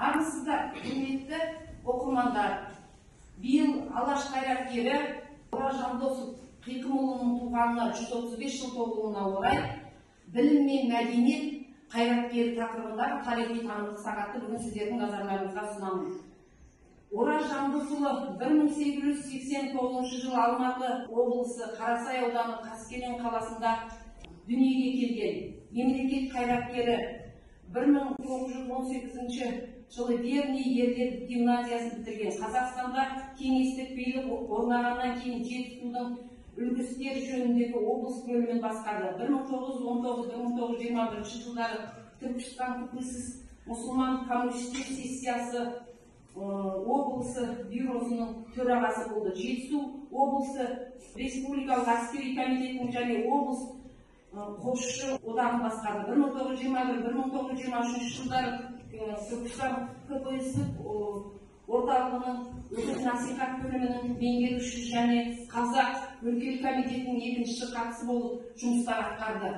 Армысыздар, құрметті оқырмандар. Биыл Алаш қайраткері Ораз Жандосов Қиқымұлының туғанына 135 жыл толуына орай білім мен мәдениет қайраткері тақырыбындағы тарихи танымдық сағатты бүгін сіздердің назарларыңызға ұсынамын. Ораз Жандосұлы 1889 жылы Алматы облысы Қарасай ауданы Қаскелең қаласында дүниеге келген. Мемлекет қайраткері 1918 жылы Верный ерлер гимназиясын бітірген. Қазақстанда кеңестік билік орнағаннан кейін жетісудың үлгістер жөніндегі облыс бөлімін басқарды. 1919-1921 жылдары Түркістан Күпілсіз мұсылман коммунистер сессиясы облысы бюросының төрағасы болды. Жетісу облысы республикалық әскери комитетінің және облыс қолшы одағын басқарды. 1921-1923 жылдары Түркістан КПСС орталығының үгіт насихат бөлімінің меңгерушісі және қазақ өлкелік комитетінің екінші хатшысы болып жұмыстар атқарды.